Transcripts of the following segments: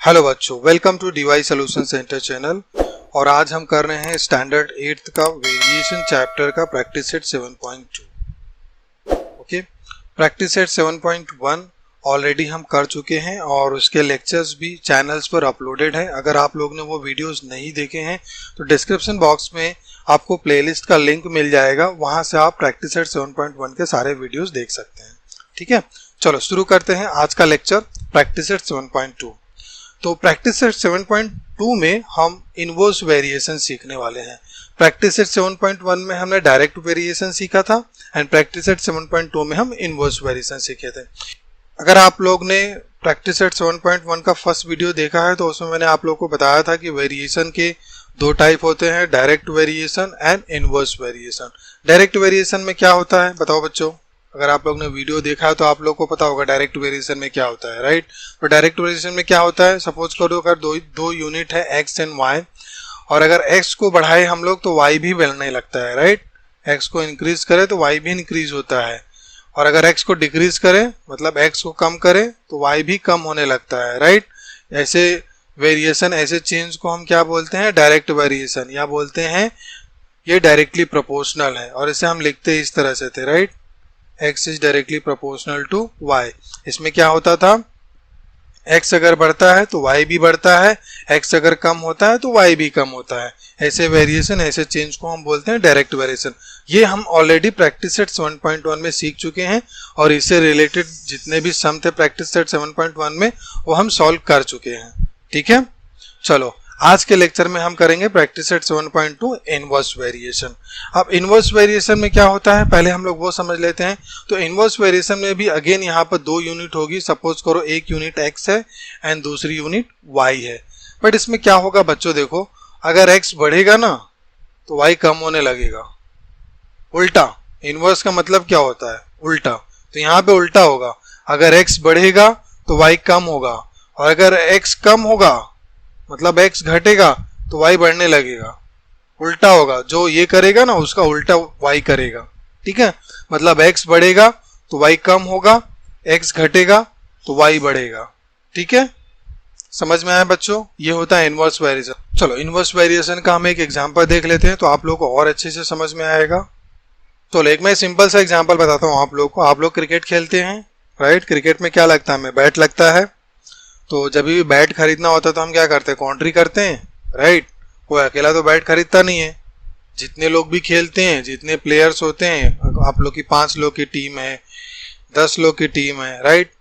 Hello बच्चों, welcome to DY solution centre channel. और आज हम कर रहे हैं स्टैंडर्ड 8th का वेरिएशन चैप्टर का practice set 7.2। Okay, practice set 7.1 already हम कर चुके हैं और उसके लेक्चर्स भी चैनल्स पर अपलोडेड हैं। अगर आप लोग ने वो वीडियोस नहीं देखे हैं तो डिस्क्रिप्शन बॉक्स में आपको प्लेलिस्ट का लिंक मिल जाएगा, वहां से आप प्रैक्टिस सेट 7.1 के सारे वीडियोस देख सकते हैं। ठीक है, चलो शुरू करते हैं आज का लेक्चर प्रैक्टिस सेट 7.2। तो प्रैक्टिस सेट 7.2 में हम इनवर्स वेरिएशन सीखने वाले हैं। प्रैक्टिस सेट 7.1 में हमने डायरेक्ट वेरिएशन सीखा था एंड प्रैक्टिस सेट 7.2 में हम इनवर्स वेरिएशन सीखे थे। अगर आप लोग ने प्रैक्टिस सेट 7.1 का फर्स्ट वीडियो देखा है तो उसमें मैंने आप लोग को बताया था कि वेरिएशन के दो टाइप होते हैं, direct variation and inverse variation. Direct variation में क्या होता है बताओ बच्चों? अगर आप लोग ने वीडियो देखा है तो आप लोग को पता होगा डायरेक्ट वेरिएशन में क्या होता है, राइट? तो डायरेक्ट वेरिएशन में क्या होता है, सपोज करो अगर दो यूनिट है x एंड y, और अगर x को बढ़ाए हम लोग तो y भी बढ़ने लगता है, राइट? x को इंक्रीज करे तो y भी इंक्रीज होता है, और अगर x को डिक्रीज करे मतलब x को कम करे तो y भी कम होने लगता है, राइट? ऐसे वेरिएशन, ऐसे चेंज को हम क्या बोलते हैं? डायरेक्ट वेरिएशन, या बोलते हैं ये डायरेक्टली प्रोपोर्शनल है। और इसे हम लिखते इस तरह से थे, right? x is directly proportional to y। इसमें क्या होता था, x अगर बढ़ता है तो y भी बढ़ता है, x अगर कम होता है तो y भी कम होता है। ऐसे वेरिएशन, ऐसे चेंज को हम बोलते हैं डायरेक्ट वेरिएशन। ये हम ऑलरेडी प्रैक्टिस सेट 7.1 में सीख चुके हैं और इससे रिलेटेड जितने भी सम थे प्रैक्टिस सेट 7.1 में वो हम सॉल्व कर चुके हैं। ठीक है, चलो आज के लेक्चर में हम करेंगे प्रैक्टिस सेट 7.2 इनवर्स वेरिएशन। अब इनवर्स वेरिएशन में क्या होता है पहले हम लोग वो समझ लेते हैं। तो इनवर्स वेरिएशन में भी अगेन यहाँ पर दो यूनिट होगी। सपोज करो एक यूनिट x है एंड दूसरी यूनिट y है। बट इसमें क्या होगा बच्चों, देखो अगर x बढ़ेगा ना तो y कम होने लगेगा। उल्टा, इनवर्स का मतलब क्या होता है? उल्टा। तो यहाँ पे उल्टा होगा, अगर x बढ़ेगा तो y कम होगा, और अगर x कम होगा मतलब x घटेगा तो y बढ़ने लगेगा। उल्टा होगा, जो ये करेगा ना उसका उल्टा y करेगा। ठीक है, मतलब x बढ़ेगा तो y कम होगा, x घटेगा तो y बढ़ेगा। ठीक है, समझ में आया बच्चों? ये होता है इनवर्स वेरिएशन। चलो इनवर्स वेरिएशन का हम एक एग्जांपल देख लेते हैं तो आप लोग को और अच्छे से समझ में आएगा। तो एक मैं सिंपल सा एग्जांपल बताता हूँ आप लोग को। आप लोग क्रिकेट खेलते हैं, राइट? क्रिकेट में क्या लगता है हमें? बैट लगता है। तो जब भी बैट खरीदना होता है तो हम क्या करते हैं? कॉन्ट्री करते हैं, राइट? कोई अकेला तो बैट खरीदता नहीं है। जितने लोग भी खेलते हैं, जितने प्लेयर्स होते हैं, आप लोग की 5 लोग की टीम है, 10 लोग की टीम है, राइट?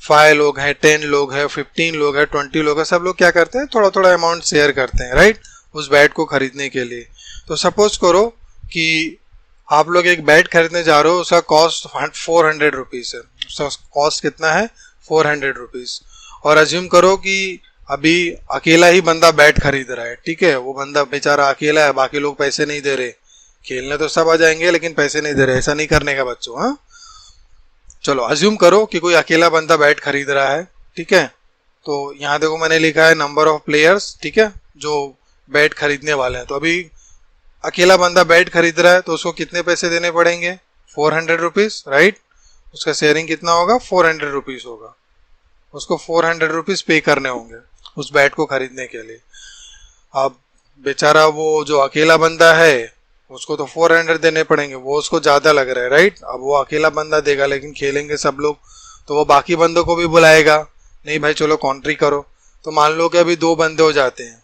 5 लोग हैं, 10 लोग हैं, 15 लोग हैं, 20 लोग हैं, सब लोग क्या करते हैं? थोड़ा थोड़ा अमाउंट शेयर करते हैं, राइट? उस बैट को खरीदने के लिए। तो सपोज करो कि आप लोग एक बैट खरीदने जा रहे हो, उसका कॉस्ट 400 रुपीज़ है। उसका कॉस्ट कितना है? 400 रुपीज़। और अज्यूम करो कि अभी अकेला ही बंदा बैट खरीद रहा है। ठीक है, वो बंदा बेचारा अकेला है, बाकी लोग पैसे नहीं दे रहे। खेलने तो सब आ जाएंगे लेकिन पैसे नहीं दे रहे। ऐसा नहीं करने का बच्चों, हाँ? चलो अज्यूम करो कि कोई अकेला बंदा बैट खरीद रहा है। ठीक है, तो यहाँ देखो मैंने लिखा है नंबर ऑफ प्लेयर्स, ठीक है, जो बैट खरीदने वाले हैं। तो अभी अकेला बंदा बैट खरीद रहा है तो उसको कितने पैसे देने पड़ेंगे? 400 रुपीज़, राइट? उसका शेयरिंग कितना होगा? 400 रुपीज़ होगा। उसको 400 रुपीज़ पे करने होंगे उस बैट को खरीदने के लिए। अब बेचारा वो जो अकेला बंदा है उसको तो 400 देने पड़ेंगे, वो उसको ज़्यादा लग रहा है, राइट? अब वो अकेला बंदा देगा लेकिन खेलेंगे सब लोग, तो वो बाकी बंदों को भी बुलाएगा, नहीं भाई चलो कॉन्ट्री करो। तो मान लो कि अभी 2 बंदे हो जाते हैं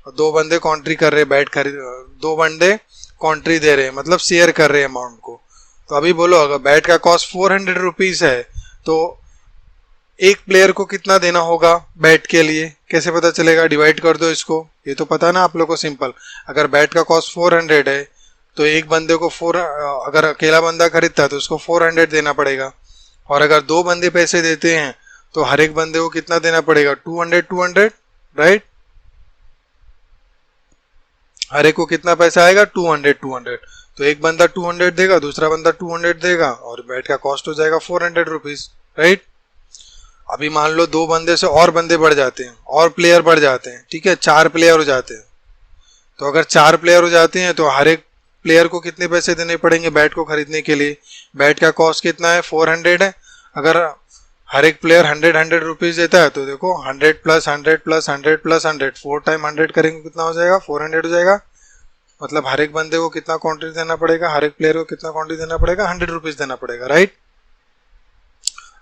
और 2 बंदे कॉन्ट्री कर रहे हैं, बैट खरीद 2 बंदे कॉन्ट्री दे रहे हैं, मतलब शेयर कर रहे हैं अमाउंट को। तो अभी बोलो अगर बैट का कॉस्ट 400 रुपीज़ है तो एक प्लेयर को कितना देना होगा बैट के लिए? कैसे पता चलेगा? डिवाइड कर दो इसको, ये तो पता ना आप लोग को सिंपल। अगर बैट का कॉस्ट 400 है तो एक बंदे को अगर अकेला बंदा खरीदता है तो उसको 400 देना पड़ेगा, और अगर 2 बंदे पैसे देते हैं तो हर एक बंदे को कितना देना पड़ेगा? 200, राइट? हर एक को कितना पैसा आएगा? 200। तो एक बंदा 200 देगा, दूसरा बंदा 200 देगा, और बैट का कॉस्ट हो जाएगा 400 रुपीज़, राइट? अभी मान लो 2 बंदे से और बंदे बढ़ जाते हैं, और प्लेयर बढ़ जाते हैं। ठीक है, 4 प्लेयर हो जाते हैं। तो अगर 4 प्लेयर हो जाते हैं तो हर एक प्लेयर को कितने पैसे देने पड़ेंगे बैट को खरीदने के लिए? बैट का कॉस्ट कितना है? 400 है। अगर हर एक प्लेयर 100 रुपीज देता है, तो देखो 100 प्लस 100 प्लस 100 प्लस 100, 4 टाइम 100 करेंगे कितना हो जाएगा, 400 हो जाएगा। मतलब हर एक बंदे को कितना क्वांटिटी देना पड़ेगा, हर एक प्लेयर को कितना क्वांटिटी देना पड़ेगा, 100 रुपीज देना पड़ेगा, राइट।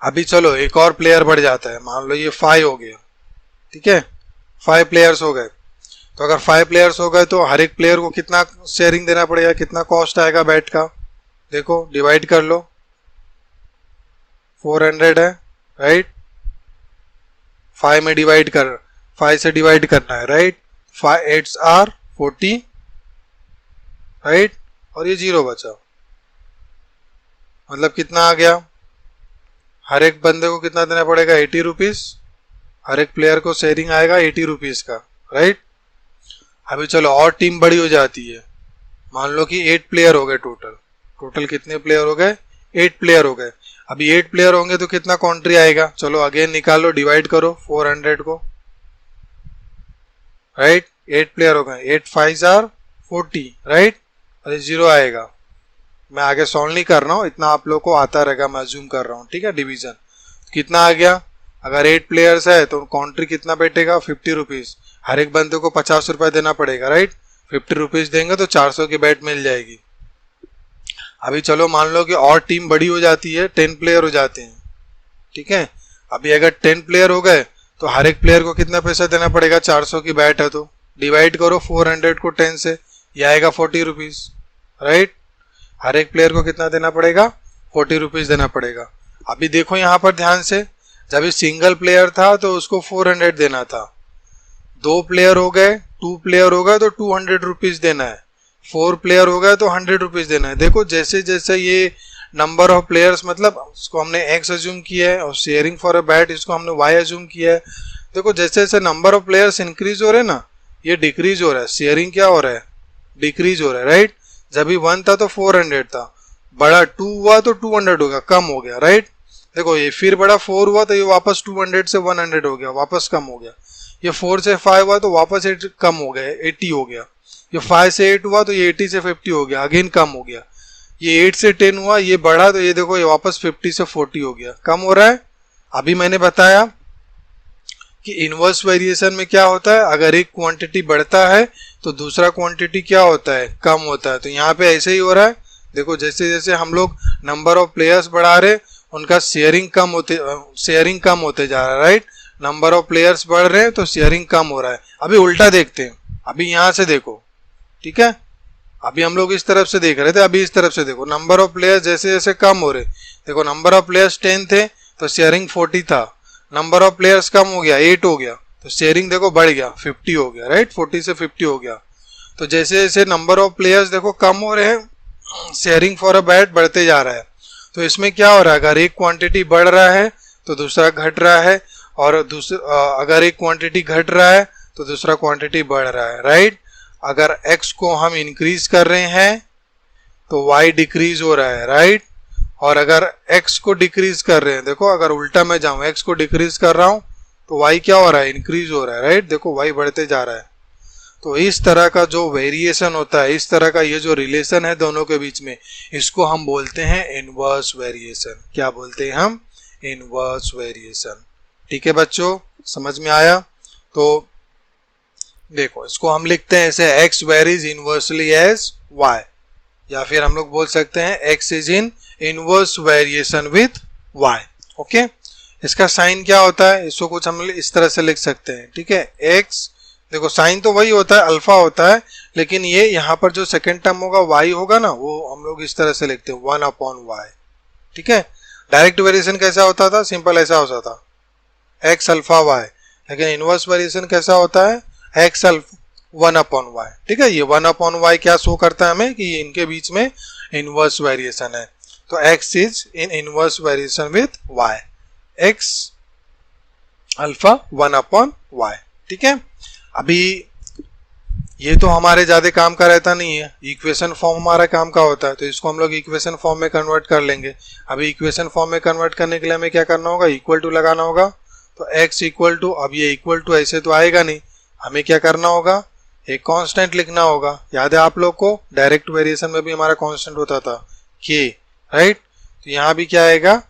अभी चलो एक और प्लेयर बढ़ जाता है, मान लो ये 5 हो गया, ठीक है, 5 प्लेयर्स हो गए। तो अगर 5 प्लेयर्स हो गए तो हर एक प्लेयर को कितना शेयरिंग देना पड़ेगा, कितना कॉस्ट आएगा बैट का, देखो डिवाइड कर लो, 400 है, राइट। 5 में डिवाइड कर, 5 से डिवाइड करना है, राइट। 5 8s आर 40, राइट, और ये 0 बचा, मतलब कितना आ गया, हर एक बंदे को कितना देना पड़ेगा, 80 रुपीज, हर एक प्लेयर को शेयरिंग आएगा 80 रुपीज का, राइट। अभी चलो और टीम बड़ी हो जाती है, मान लो कि 8 प्लेयर हो गए टोटल कितने प्लेयर हो गए, 8 प्लेयर हो गए। अभी 8 प्लेयर होंगे तो कितना कंट्री आएगा, चलो अगेन निकालो, डिवाइड करो 400 को, राइट। 8 प्लेयर हो गए, 8 5s आर 40, राइट, अरे 0 आएगा। मैं आगे सॉल्व नहीं कर रहा हूँ, इतना आप लोग को आता रहेगा, मैं अज्यूम कर रहा हूँ, ठीक है। डिवीजन कितना आ गया, अगर 8 प्लेयर्स है तो कंट्री कितना बैठेगा, 50 रुपीज, हर एक बंदे को 50 रुपए देना पड़ेगा, राइट। 50 रुपीज देंगे तो 400 की बैट मिल जाएगी। अभी चलो मान लो कि और टीम बड़ी हो जाती है, 10 प्लेयर हो जाते हैं, ठीक है। अभी अगर 10 प्लेयर हो गए तो हर एक प्लेयर को कितना पैसा देना पड़ेगा, 400 की बैट है तो डिवाइड करो 400 को 10 से, ये आएगा 40 रुपीज, राइट। हर एक प्लेयर को कितना देना पड़ेगा, 40 रुपीज देना पड़ेगा। अभी देखो यहाँ पर ध्यान से, जब ये सिंगल प्लेयर था तो उसको 400 देना था, 2 प्लेयर हो गए, 2 प्लेयर हो गए तो 200 रुपीज देना है, 4 प्लेयर हो गए तो 100 रुपीज देना है। देखो जैसे जैसे ये नंबर ऑफ प्लेयर्स, मतलब इसको हमने x अज्यूम किया है और शेयरिंग फॉर अ बैट इसको हमने y अज्यूम किया है। देखो जैसे जैसे नंबर ऑफ प्लेयर्स इंक्रीज हो रहे हैं ना, ये डिक्रीज हो रहा है, शेयरिंग क्या हो रहा है, डिक्रीज हो रहा है, राइट। जब भी 1 था तो 400 था, बड़ा 2 हुआ तो 200 हो गया, कम हो गया, राइट। देखो ये फिर बड़ा 4 हुआ तो ये वापस 200 से 100 हो गया, वापस कम हो गया। ये 4 से 5 हुआ तो वापस 8 कम हो गया, 80 हो गया। ये 5 से 8 हुआ तो ये 80 से 50 हो गया, अगेन कम हो गया। ये 8 से 10 हुआ, ये बढ़ा तो ये देखो ये वापस 50 से 40 हो गया, कम हो रहा है। अभी मैंने बताया कि इनवर्स वेरिएशन में क्या होता है, अगर एक क्वांटिटी बढ़ता है तो दूसरा क्वांटिटी क्या होता है, कम होता है। तो यहाँ पे ऐसे ही हो रहा है। देखो जैसे जैसे हम लोग नंबर ऑफ प्लेयर्स बढ़ा रहे, उनका शेयरिंग कम होते जा रहा है, राइट। नंबर ऑफ प्लेयर्स बढ़ रहे हैं तो शेयरिंग कम हो रहा है। अभी उल्टा देखते हैं, अभी यहाँ से देखो, ठीक है। अभी हम लोग इस तरफ से देख रहे थे, अभी इस तरफ से देखो, नंबर ऑफ प्लेयर्स जैसे जैसे कम हो रहे, देखो नंबर ऑफ प्लेयर्स 10 थे तो शेयरिंग 40 था, नंबर ऑफ प्लेयर्स कम हो गया, 8 हो गया, तो शेयरिंग देखो बढ़ गया, 50 हो गया, राइट। 40 से 50 हो गया। तो जैसे जैसे नंबर ऑफ प्लेयर्स देखो कम हो रहे हैं, शेयरिंग फॉर अ बैट बढ़ते जा रहा है। तो इसमें क्या हो रहा है, अगर एक क्वांटिटी बढ़ रहा है तो दूसरा घट रहा है, और अगर एक क्वांटिटी घट रहा है तो दूसरा क्वांटिटी बढ़ रहा है, राइट। अगर x को हम इंक्रीज कर रहे हैं तो y डिक्रीज हो रहा है, राइट। और अगर x को डिक्रीज कर रहे हैं, देखो अगर उल्टा मैं जाऊं, x को डिक्रीज कर रहा हूं तो y क्या हो रहा है, इंक्रीज हो रहा है, राइट। देखो y बढ़ते जा रहा है। तो इस तरह का जो वेरिएशन होता है, इस तरह का ये जो रिलेशन है दोनों के बीच में, इसको हम बोलते हैं इनवर्स वेरिएशन। क्या बोलते हैं हम, इनवर्स वेरिएशन। ठीक है बच्चों, समझ में आया। तो देखो इसको हम लिखते हैं ऐसे, x varies inversely as y, या फिर हम लोग बोल सकते हैं x is in inverse variation with y। Okay, इसका साइन क्या होता है, इसको कुछ हम इस तरह से लिख सकते हैं, ठीक है। x, देखो साइन तो वही होता है, अल्फा होता है, लेकिन ये यहाँ पर जो सेकेंड टर्म होगा y होगा ना, वो हम लोग इस तरह से लिखते हैं 1/y। ठीक है, डायरेक्ट वेरिएशन कैसा होता था, सिंपल ऐसा होता था x अल्फा y, लेकिन इनवर्स वेरिएशन कैसा होता है, x अल्फा 1/y। ठीक है, ये 1/y क्या शो करता है हमें कि इनके बीच में इनवर्स वेरिएशन है। तो x is in inverse variation with y, x alpha 1/y। ठीक है, अभी ये तो हमारे ज्यादा काम का रहता नहीं है, इक्वेशन फॉर्म हमारा काम का होता है, तो इसको हम लोग इक्वेशन फॉर्म में कन्वर्ट कर लेंगे। अभी इक्वेशन फॉर्म में कन्वर्ट करने के लिए हमें क्या करना होगा, इक्वल टू लगाना होगा। तो x इक्वल टू, अब ये इक्वल टू ऐसे तो आएगा नहीं, हमें क्या करना होगा, एक कांस्टेंट लिखना होगा। याद है आप लोग को, डायरेक्ट वेरिएशन में भी हमारा कांस्टेंट होता था k, राइट। तो यहाँ भी क्या आएगा,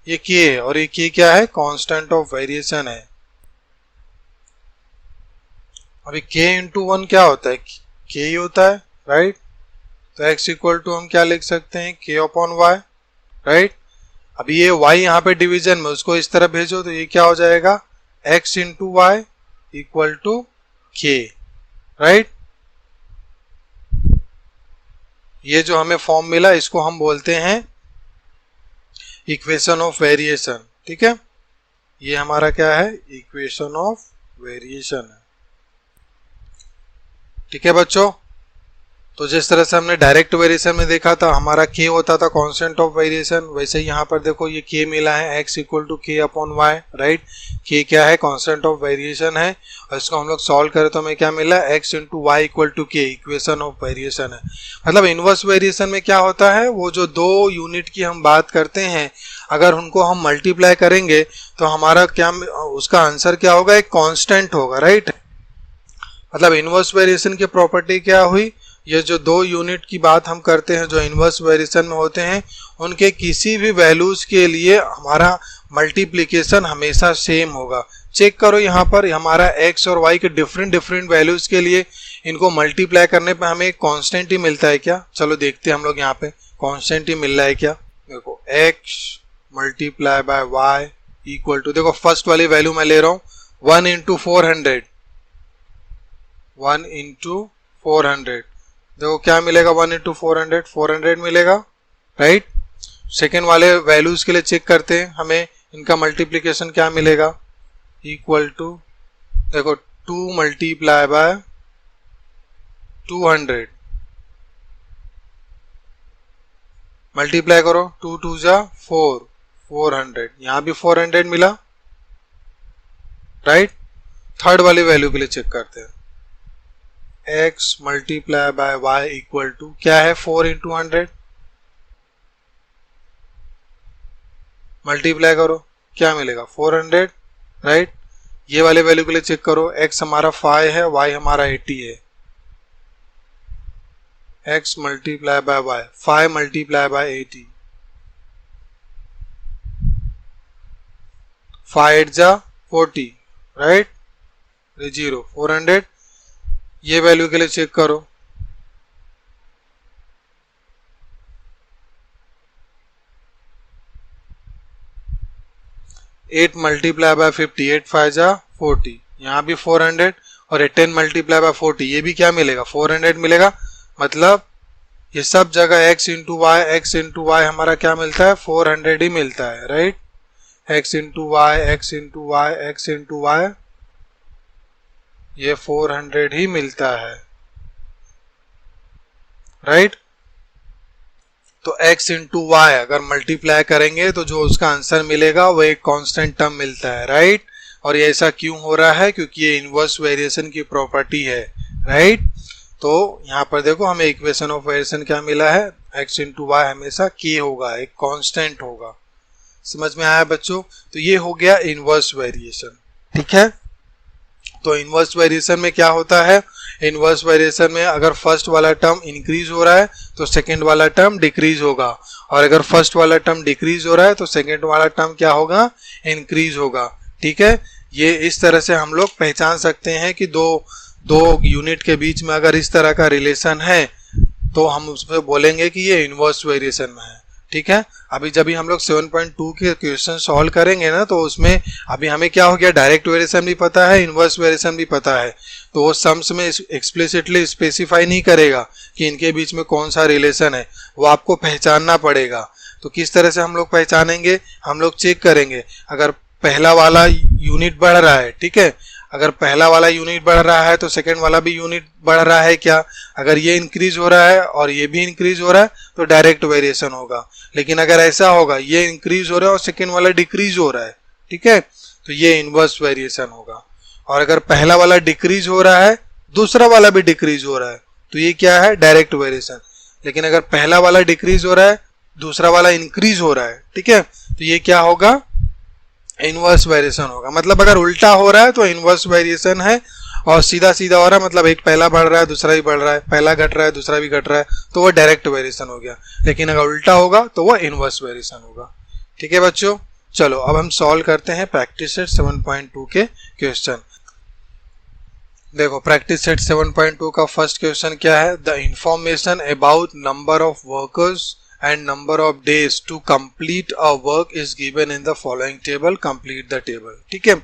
ये के है और ये के क्या है, कांस्टेंट ऑफ वेरिएशन है। अभी के इंटू 1 क्या होता है, के ही होता है, राइट। तो x इक्वल टू हम क्या लिख सकते हैं, k अपॉन वाई, राइट। अभी ये y यहाँ पे डिवीजन में, उसको इस तरह भेजो तो ये क्या हो जाएगा, x into y equal to k, right. ये जो हमें फॉर्म मिला इसको हम बोलते हैं इक्वेशन ऑफ वेरिएशन, ठीक है। ये हमारा क्या है, इक्वेशन ऑफ वेरिएशन है, ठीक है बच्चों। तो जिस तरह से हमने डायरेक्ट वेरिएशन में देखा था हमारा k होता था कांस्टेंट ऑफ वेरिएशन, वैसे ही यहाँ पर देखो ये k मिला है, x इक्वल टू के अपॉन वाई, राइट। k क्या है, कांस्टेंट ऑफ वेरिएशन है और इसको हम लोग सॉल्व करें तो हमें क्या मिला, x into y equal to k, equation of variation है। मतलब इनवर्स वेरिएशन में क्या होता है, वो जो दो यूनिट की हम बात करते हैं अगर उनको हम मल्टीप्लाई करेंगे तो हमारा क्या, उसका आंसर क्या होगा, एक कांस्टेंट होगा, राइट। मतलब इनवर्स वेरिएशन की प्रॉपर्टी क्या हुई, ये जो दो यूनिट की बात हम करते हैं जो इनवर्स वेरिएशन में होते हैं उनके किसी भी वैल्यूज के लिए हमारा मल्टीप्लिकेशन हमेशा सेम होगा। चेक करो यहाँ पर हमारा x और y के डिफरेंट वैल्यूज के लिए इनको मल्टीप्लाई करने पे हमें कांस्टेंट ही मिलता है क्या, चलो देखते हैं हम लोग यहाँ पे कांस्टेंट ही मिल रहा है क्या। देखो x multiply by y equal to, देखो फर्स्ट वाली वैल्यू मैं ले रहा हूँ 1 इंटू 400, 1 इंटू 400, देखो क्या मिलेगा, 1 इंटू 400, 400 मिलेगा, राइट। सेकेंड वाले वैल्यूज के लिए चेक करते हैं, हमें इनका मल्टीप्लिकेशन क्या मिलेगा, इक्वल टू, देखो 2 मल्टीप्लाई बाय 200, मल्टीप्लाई करो 2 2 जा 4, 400, यहाँ भी 400 मिला, राइट। थर्ड वाली वैल्यू के लिए चेक करते हैं, x multiply by y equal to क्या है, 4 इंटू 100, मल्टीप्लाई करो क्या मिलेगा 400, राइट। ये वाले वैल्यू के लिए चेक करो, x हमारा 5 है, y हमारा 80 है, x multiply by y, 5 multiply by 80, 5 8 जा 40, राइट, 0, 400। ये वैल्यू के लिए चेक करो, 8 मल्टीप्लाई बाय 50, 8 5 जा 40, यहाँ भी 400 और 10 मल्टीप्लाई बाय 40, ये भी क्या मिलेगा, 400 मिलेगा। मतलब ये सब जगह x इंटू वाई हमारा क्या मिलता है, 400 ही मिलता है, right. x into y, x into y, x into y, ये 400 ही मिलता है, राइट। तो x इंटू वाई अगर मल्टीप्लाई करेंगे तो जो उसका आंसर मिलेगा वो एक कांस्टेंट टर्म मिलता है, राइट। और ये ऐसा क्यों हो रहा है, क्योंकि ये इनवर्स वेरिएशन की प्रॉपर्टी है, राइट। तो यहाँ पर देखो हमें इक्वेशन ऑफ वेरिएशन क्या मिला है, x इंटू वाई हमेशा k होगा, एक कांस्टेंट होगा। समझ में आया बच्चों, तो ये हो गया इनवर्स वेरिएशन, ठीक है। तो इनवर्स वेरिएशन में क्या होता है, इनवर्स वेरिएशन में अगर फर्स्ट वाला टर्म इंक्रीज हो रहा है तो सेकंड वाला टर्म डिक्रीज होगा, और अगर फर्स्ट वाला टर्म डिक्रीज हो रहा है तो सेकंड वाला टर्म क्या होगा, इंक्रीज होगा, ठीक है। ये इस तरह से हम लोग पहचान सकते हैं कि दो यूनिट के बीच में अगर इस तरह का रिलेशन है तो हम उसमें बोलेंगे कि ये इनवर्स वेरिएशन में है, ठीक है। अभी जब भी हम लोग 7.2 के क्वेश्चन सॉल्व करेंगे ना तो उसमें अभी हमें क्या हो गया, डायरेक्ट वेरिएशन भी पता है, इनवर्स वेरिएशन भी पता है, तो वो सम्स में एक्सप्लिसिटली स्पेसिफाई नहीं करेगा कि इनके बीच में कौन सा रिलेशन है, वो आपको पहचानना पड़ेगा। तो किस तरह से हम लोग पहचानेंगे, हम लोग चेक करेंगे अगर पहला वाला यूनिट बढ़ रहा है, ठीक है, अगर पहला वाला यूनिट बढ़ रहा है तो सेकंड वाला भी यूनिट बढ़ रहा है क्या, अगर ये इंक्रीज हो रहा है और ये भी इंक्रीज हो रहा है तो डायरेक्ट वेरिएशन होगा। लेकिन अगर ऐसा होगा ये इंक्रीज हो रहा है और सेकंड वाला डिक्रीज हो रहा है, ठीक है, तो ये इनवर्स वेरिएशन होगा। और अगर पहला वाला डिक्रीज हो रहा है दूसरा वाला भी डिक्रीज हो रहा है तो ये क्या है, डायरेक्ट वेरिएशन। लेकिन अगर पहला वाला डिक्रीज हो रहा है दूसरा वाला इंक्रीज हो रहा है, ठीक है, तो ये क्या होगा, इनवर्स वेरिएशन होगा। मतलब अगर उल्टा हो रहा है तो इनवर्स वेरिएशन है, और सीधा सीधा हो रहा है मतलब एक पहला बढ़ रहा है दूसरा भी बढ़ रहा है, पहला घट रहा है दूसरा भी घट रहा है, तो वो डायरेक्ट वेरिएशन हो गया। लेकिन अगर उल्टा होगा तो वो इनवर्स वेरिएशन होगा, ठीक है बच्चों। चलो अब हम सॉल्व करते हैं प्रैक्टिस सेट 7.2 के क्वेश्चन। देखो प्रैक्टिस सेट 7.2 का फर्स्ट क्वेश्चन क्या है, the information about number of workers and number of days to complete a work is given in the following table, complete the table. ठीक है,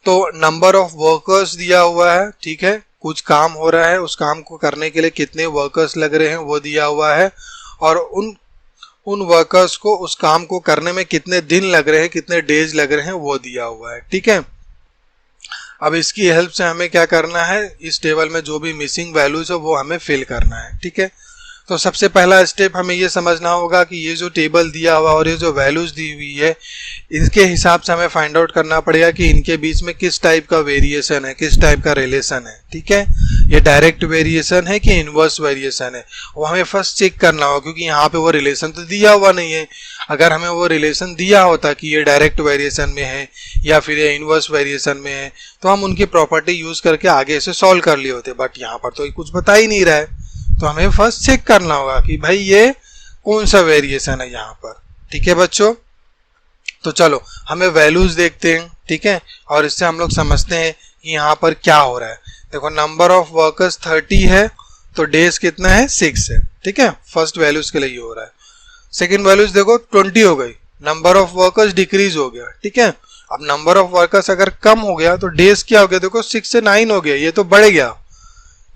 तो नंबर ऑफ वर्कर्स दिया हुआ है, ठीक है, कुछ काम हो रहा है, उस काम को करने के लिए कितने वर्कर्स लग रहे हैं वो दिया हुआ है, और उन वर्कर्स को उस काम को करने में कितने दिन लग रहे हैं, कितने डेज लग रहे हैं वो दिया हुआ है। ठीक है, अब इसकी हेल्प से हमें क्या करना है, इस टेबल में जो भी मिसिंग वैल्यूज है वो हमें फिल करना है। ठीक है, तो सबसे पहला स्टेप हमें ये समझना होगा कि ये जो टेबल दिया हुआ और ये जो वैल्यूज दी हुई है इसके हिसाब से हमें फाइंड आउट करना पड़ेगा कि इनके बीच में किस टाइप का वेरिएशन है, किस टाइप का रिलेशन है। ठीक है, ये डायरेक्ट वेरिएशन है कि इनवर्स वेरिएशन है, वो हमें फर्स्ट चेक करना होगा, क्योंकि यहाँ पे वो रिलेशन तो दिया हुआ नहीं है। अगर हमें वो रिलेशन दिया होता कि ये डायरेक्ट वेरिएशन में है या फिर ये इनवर्स वेरिएशन में है तो हम उनकी प्रॉपर्टी यूज करके आगे इसे सॉल्व कर लिए होते, बट यहाँ पर तो कुछ बता ही नहीं रहा है। तो हमें फर्स्ट चेक करना होगा कि भाई ये कौन सा वेरिएशन है यहाँ पर। ठीक है बच्चों, तो चलो हमें वैल्यूज देखते हैं। ठीक है, और इससे हम लोग समझते हैं कि यहाँ पर क्या हो रहा है। देखो नंबर ऑफ वर्कर्स 30 है तो डेज कितना है, 6 है। ठीक है, फर्स्ट वैल्यूज के लिए ये हो रहा है। सेकेंड वैल्यूज देखो 20 हो गई, नंबर ऑफ वर्कर्स डिक्रीज हो गया। ठीक है, अब नंबर ऑफ वर्कर्स अगर कम हो गया तो डेज क्या हो गया, देखो 6 से 9 हो गया, ये तो बढ़ गया।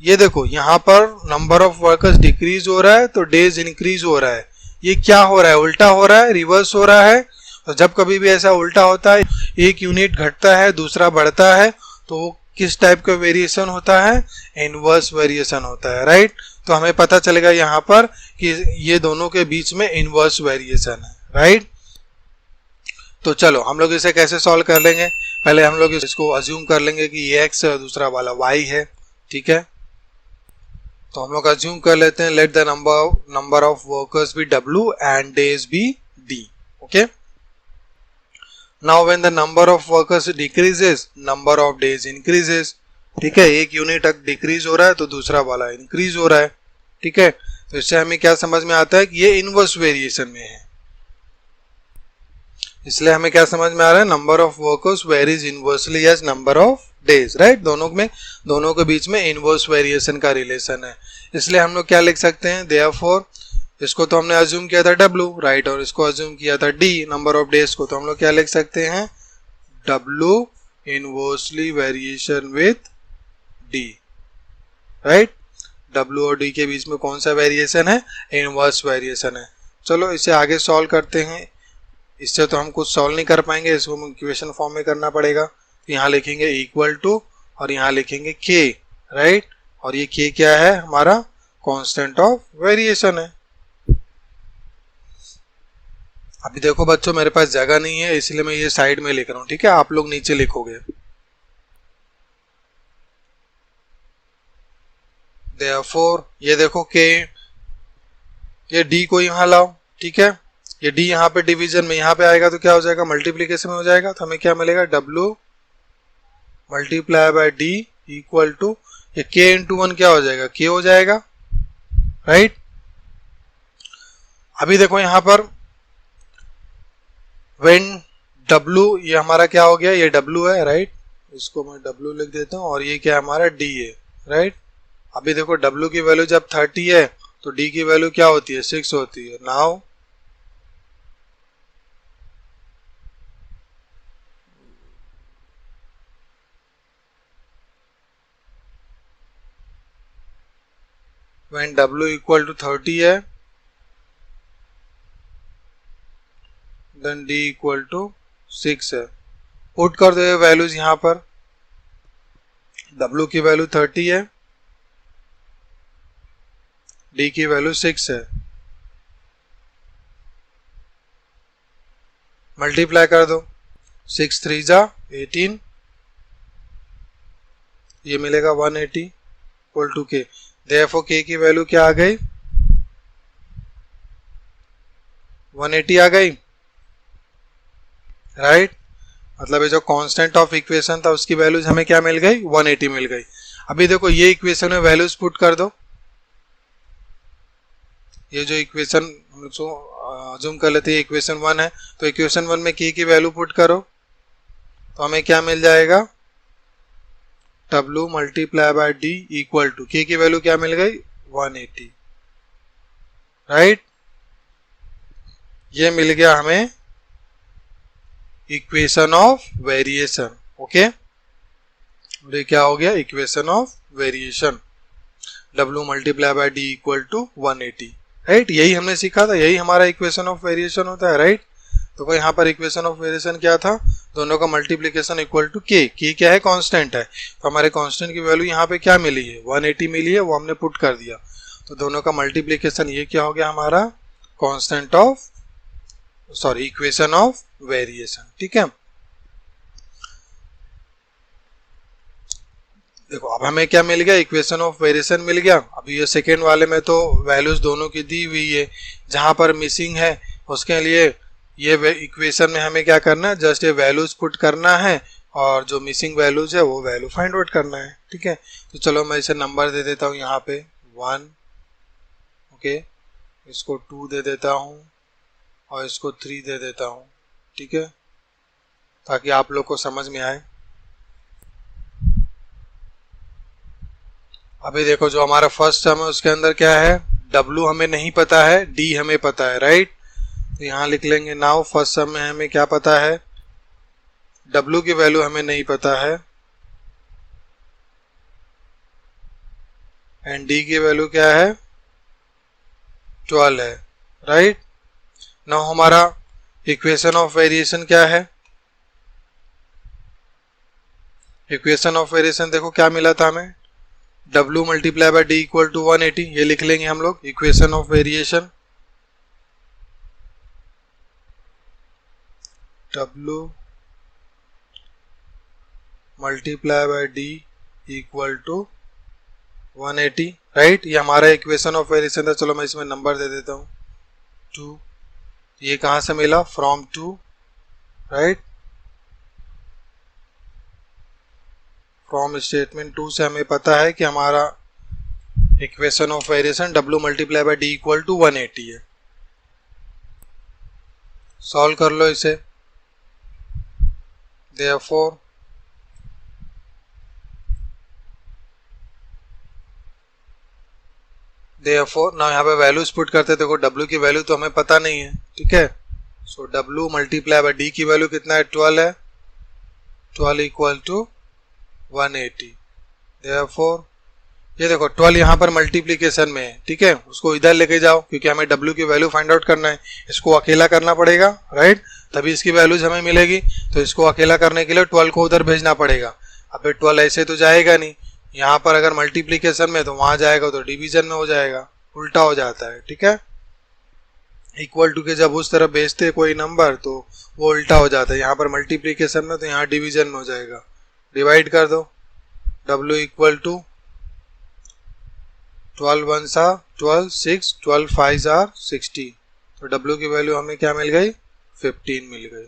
ये देखो यहाँ पर नंबर ऑफ वर्कर्स डिक्रीज हो रहा है तो डेज इंक्रीज हो रहा है। ये क्या हो रहा है, उल्टा हो रहा है, रिवर्स हो रहा है। तो जब कभी भी ऐसा उल्टा होता है, एक यूनिट घटता है दूसरा बढ़ता है, तो वो किस टाइप का वेरिएशन होता है, इनवर्स वेरिएशन होता है। राइट, तो हमें पता चलेगा यहाँ पर कि ये दोनों के बीच में इनवर्स वेरिएशन है। राइट, तो चलो हम लोग इसे कैसे सॉल्व कर लेंगे, पहले हम लोग इसको अज्यूम कर लेंगे कि ये x है और दूसरा वाला y है। ठीक है, तो हम लोग अज्यूम कर लेते हैं, let the number of workers be w and days be d। Okay, now when the number of workers decreases number of days increases. ठीक है, एक यूनिट डिक्रीज हो रहा है तो दूसरा वाला इंक्रीज हो रहा है। ठीक है, तो इससे हमें क्या समझ में आता है कि ये इनवर्स वेरिएशन में है, इसलिए हमें क्या समझ में आ रहा है, number of workers varies inversely as number of days. Right, दोनों के बीच में इनवर्स वेरिएशन का रिलेशन है, इसलिए हम लोग क्या लिख सकते हैं, देयरफॉर इसको तो हमने अज्यूम किया था w, राइट, और इसको अज्यूम किया था d, नंबर ऑफ डेज को, तो हम लोग क्या लिख सकते हैं, w inversely variation with d। Right, w और d के बीच में कौन सा वेरिएशन है, इनवर्स वेरिएशन है। चलो इसे आगे सॉल्व करते हैं, इससे तो हम कुछ सॉल्व नहीं कर पाएंगे, इसको हम इक्वेशन फॉर्म में करना पड़ेगा। यहाँ लिखेंगे इक्वल टू और यहाँ लिखेंगे k। राइट, और ये k क्या है, हमारा कांस्टेंट ऑफ वेरिएशन है। अभी देखो बच्चों मेरे पास जगह नहीं है इसलिए मैं ये साइड में लिख रहा हूँ। ठीक है, आप लोग नीचे लिखोगे। देयरफॉर ये देखो k, ये d को यहाँ लाओ। ठीक है, ये d यहाँ पे डिवीजन में यहाँ पे आएगा तो क्या हो जाएगा, मल्टीप्लीकेशन में हो जाएगा, तो हमें क्या मिलेगा, w multiply by d equal to ये k इंटू 1 क्या हो जाएगा, k हो जाएगा। राइट, अभी देखो यहाँ पर when w, ये हमारा क्या हो गया, ये w है। राइट, इसको मैं w लिख देता हूँ और ये क्या हमारा d है। राइट, अभी देखो w की वैल्यू जब 30 है तो d की वैल्यू क्या होती है, 6 होती है। Now when w equal to 30 है देन d इक्वल टू 6 है। पुट कर दो ये वैल्यूज यहाँ पर, w की वैल्यू 30 है, d की वैल्यू 6 है, मल्टीप्लाई कर दो, 6 3 जा 18, ये मिलेगा 180 equal to k। Therefore k की वैल्यू क्या आ गई, 180 आ गई। राइट, मतलब ये जो कांस्टेंट ऑफ इक्वेशन था उसकी वैल्यूज हमें क्या मिल गई, 180 मिल गई। अभी देखो ये इक्वेशन में वैल्यूज पुट कर दो, ये जो इक्वेशन हम अज्यूम कर लेते हैं इक्वेशन 1 है, तो इक्वेशन 1 में k की वैल्यू पुट करो तो हमें क्या मिल जाएगा, W multiply by D equal to k की वैल्यू क्या मिल गई 180, राइट। ये मिल गया हमें इक्वेशन ऑफ वेरिएशन, ओके। और ये क्या हो गया equation of variation, W multiply by D equal to 180, right. यही हमने सीखा था, यही हमारा इक्वेशन ऑफ वेरिएशन होता है, राइट। तो यहाँ पर इक्वेशन ऑफ वेरिएशन क्या था, दोनों का multiplication equal to k, k क्या है कांस्टेंट है, तो हमारे कांस्टेंट की वैल्यू यहाँ पे क्या मिली है 180 मिली है, वो हमने पुट कर दिया, तो दोनों का मल्टीप्लिकेशन ये क्या हो गया हमारा constant of equation of variation, ठीक है। देखो अब हमें क्या मिल गया इक्वेशन ऑफ वेरिएशन मिल गया। अभी ये सेकेंड वाले में तो वैल्यूज दोनों की दी हुई है, जहां पर मिसिंग है उसके लिए ये इक्वेशन में हमें क्या करना है, जस्ट ये वैल्यूज पुट करना है और जो मिसिंग वैल्यूज है वो वैल्यू फाइंड आउट करना है, ठीक है। तो चलो मैं इसे नंबर दे देता हूँ यहाँ पे 1, ओके, इसको 2 दे देता हूँ और इसको 3 दे देता हूँ, ठीक है, ताकि आप लोग को समझ में आए। अभी देखो जो हमारा फर्स्ट टर्म है उसके अंदर क्या है, W हमें नहीं पता है, D हमें पता है, राइट। तो यहाँ लिख लेंगे नाउ फर्स्ट टर्म में हमें क्या पता है, W की वैल्यू हमें नहीं पता है एंड D की वैल्यू क्या है 12 है, राइट। नाउ हमारा इक्वेशन ऑफ वेरिएशन क्या है, इक्वेशन ऑफ वेरिएशन देखो क्या मिला था हमें, W multiply by D equal to 180, ये लिख लेंगे हम लोग equation of variation, W multiply by D equal to 180, right. ये हमारा इक्वेशन ऑफ वेरिएशन था। चलो मैं इसमें नंबर दे देता हूँ 2, ये कहाँ से मिला फ्रॉम 2, राइट। फ्रॉम स्टेटमेंट 2 से हमें पता है कि हमारा equation of variation W multiply by D equal to 180 है। सॉल्व कर लो इसे, देयरफॉर ना यहाँ पे वैल्यूज पुट करते, देखो W की वैल्यू तो हमें पता नहीं है, ठीक है। सो W मल्टीप्लाई बाय D की वैल्यू कितना है 12 है, 12 इक्वल टू 180, देयरफॉर ये देखो 12 यहाँ पर मल्टीप्लिकेशन में है, ठीक है, उसको इधर लेके जाओ क्योंकि हमें W की वैल्यू फाइंड आउट करना है, इसको अकेला करना पड़ेगा, राइट, तभी इसकी वैल्यूज हमें मिलेगी। तो इसको अकेला करने के लिए 12 को उधर भेजना पड़ेगा। अब 12 ऐसे तो जाएगा नहीं, यहाँ पर अगर मल्टीप्लिकेशन में तो वहां जाएगा तो डिवीजन में हो जाएगा, उल्टा हो जाता है, ठीक है। इक्वल टू के जब उस तरफ भेजते कोई नंबर तो वो उल्टा हो जाता है, यहाँ पर मल्टीप्लिकेशन में तो यहाँ डिवीजन में हो जाएगा। डिवाइड कर दो, W इक्वल टू 12 1 12, 6, 12 5 60, तो W की वैल्यू हमें क्या मिल गई 15 मिल गई,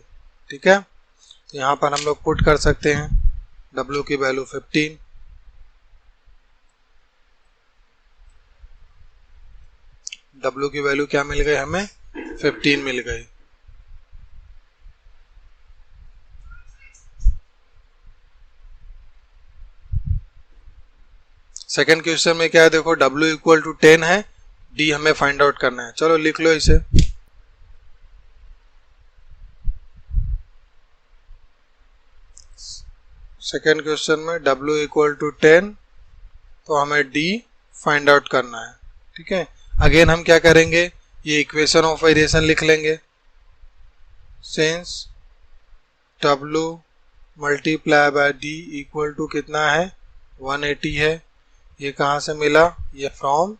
ठीक है। तो यहाँ पर हम लोग पुट कर सकते हैं W की वैल्यू 15, W की वैल्यू क्या मिल गई हमें 15 मिल गई। सेकेंड क्वेश्चन में क्या है, देखो W इक्वल टू 10 है, D हमें फाइंड आउट करना है। चलो लिख लो इसे, सेकेंड क्वेश्चन में W इक्वल टू 10, तो हमें D फाइंड आउट करना है, ठीक है। अगेन हम क्या करेंगे, ये इक्वेशन ऑफ वेरिएशन लिख लेंगे, since W multiply by D equal to कितना है 180 है, ये कहाँ से मिला, ये फ्रॉम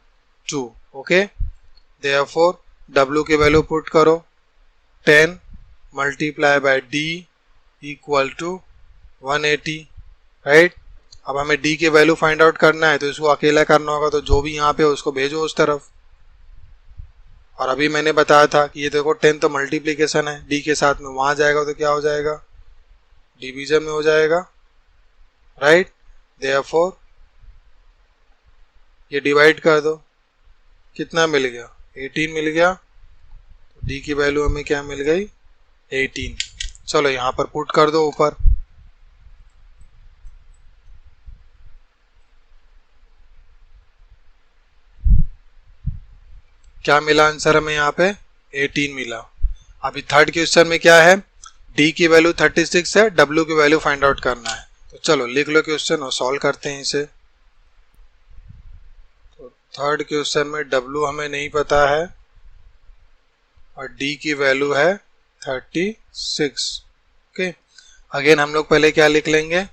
2, ओके। देयरफॉर W की वैल्यू पुट करो 10 multiply by D equal to 180, right. अब हमें D की वैल्यू फाइंड आउट करना है तो इसको अकेला करना होगा, तो जो भी यहाँ पे उसको भेजो उस तरफ। और अभी मैंने बताया था कि ये देखो 10 तो मल्टीप्लिकेशन है, D के साथ में वहां जाएगा तो क्या हो जाएगा डिवीजन में हो जाएगा, राइट। देयरफॉर ये डिवाइड कर दो, कितना मिल गया 18 मिल गया, डी की वैल्यू हमें क्या मिल गई 18। चलो यहाँ पर पुट कर दो ऊपर। क्या मिला आंसर हमें यहाँ पे 18 मिला। अभी थर्ड क्वेश्चन में क्या है, डी की वैल्यू 36 है, डब्ल्यू की वैल्यू फाइंड आउट करना है। तो चलो लिख लो क्वेश्चन और सॉल्व करते हैं इसे। तो थर्ड क्वेश्चन में डब्ल्यू हमें नहीं पता है और डी की वैल्यू है 36। ओके, अगेन हम लोग पहले क्या लिख लेंगे,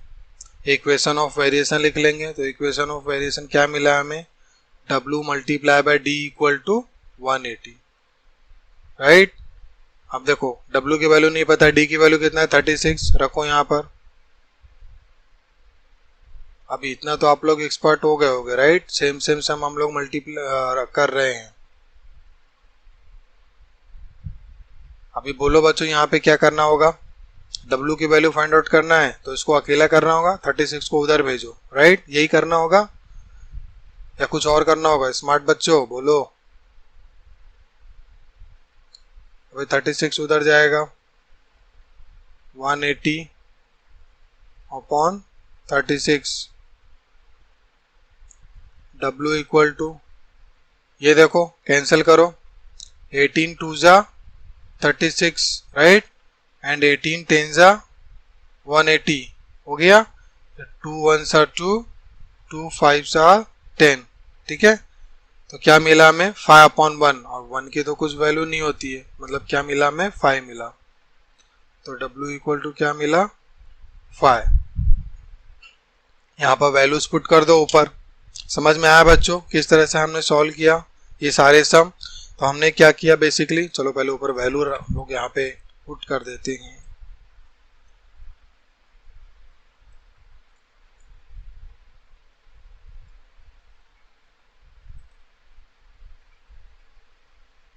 इक्वेशन ऑफ वेरिएशन लिख लेंगे। तो इक्वेशन ऑफ वेरिएशन क्या मिला हमें, W multiply by D equal to 180, right. अब देखो W की वैल्यू नहीं पता, D की वैल्यू कितना है 36, रखो यहाँ पर। अभी इतना तो आप लोग एक्सपर्ट हो गए होगे, राइट। सेम सेम सम हम लोग मल्टीप्लाई कर रहे हैं। अभी बोलो बच्चों यहाँ पे क्या करना होगा, W की वैल्यू फाइंड आउट करना है तो इसको अकेला करना होगा, 36 को उधर भेजो, राइट। यही करना होगा या कुछ और करना होगा, स्मार्ट बच्चों बोलो। अभी 36 उधर जाएगा, 180 अपॉन 36, W इक्वल टू, ये देखो कैंसिल करो, 18 टू जा 36, राइट, एंड 18 10 जा 180 हो गया। 2 1 are 2, 2 5 are 10, ठीक है। तो क्या मिला हमें 5/1, और 1 की तो कुछ वैल्यू नहीं होती है, मतलब क्या मिला हमें 5 मिला। तो W इक्वल टू क्या मिला 5। यहाँ पर वैल्यूज पुट कर दो ऊपर। समझ में आया बच्चों किस तरह से हमने सॉल्व किया ये सारे सम। तो हमने क्या किया बेसिकली, चलो पहले ऊपर वैल्यू लोग यहाँ पे पुट कर देते हैं।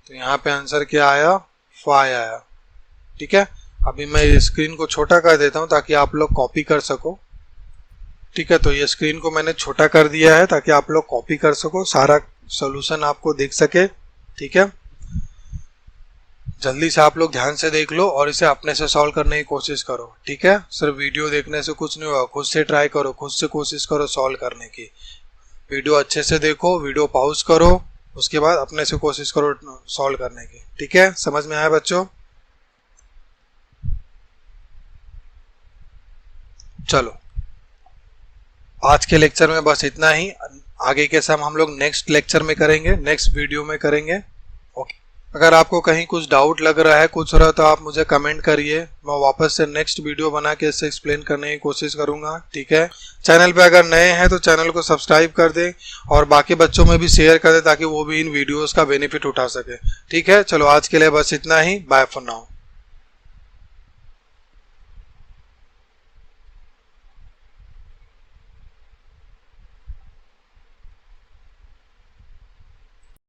तो यहाँ पे आंसर क्या आया 5 आया, ठीक है। अभी मैं स्क्रीन को छोटा कर देता हूँ ताकि आप लोग कॉपी कर सको, ठीक है। तो ये स्क्रीन को मैंने छोटा कर दिया है ताकि आप लोग कॉपी कर सको, सारा सॉल्यूशन आपको दिख सके, ठीक है। जल्दी से आप लोग ध्यान से देख लो और इसे अपने से सॉल्व करने की कोशिश करो, ठीक है। सिर्फ वीडियो देखने से कुछ नहीं होगा, खुद से ट्राई करो, खुद से कोशिश करो सॉल्व करने की। वीडियो अच्छे से देखो, वीडियो पॉज करो, उसके बाद अपने से कोशिश करो सॉल्व करने की, ठीक है। समझ में आया बच्चों। चलो आज के लेक्चर में बस इतना ही। आगे के सम हम लोग नेक्स्ट लेक्चर में करेंगे, नेक्स्ट वीडियो में करेंगे, ओके। अगर आपको कहीं कुछ डाउट लग रहा है, कुछ रहा, तो आप मुझे कमेंट करिए, मैं वापस से नेक्स्ट वीडियो बना के इससे एक्सप्लेन करने की कोशिश करूंगा, ठीक है। चैनल पे अगर नए हैं तो चैनल को सब्सक्राइब कर दें और बाकी बच्चों में भी शेयर कर दें ताकि वो भी इन वीडियोस का बेनिफिट उठा सके, ठीक है। चलो आज के लिए बस इतना ही, बाय फॉर नाउ।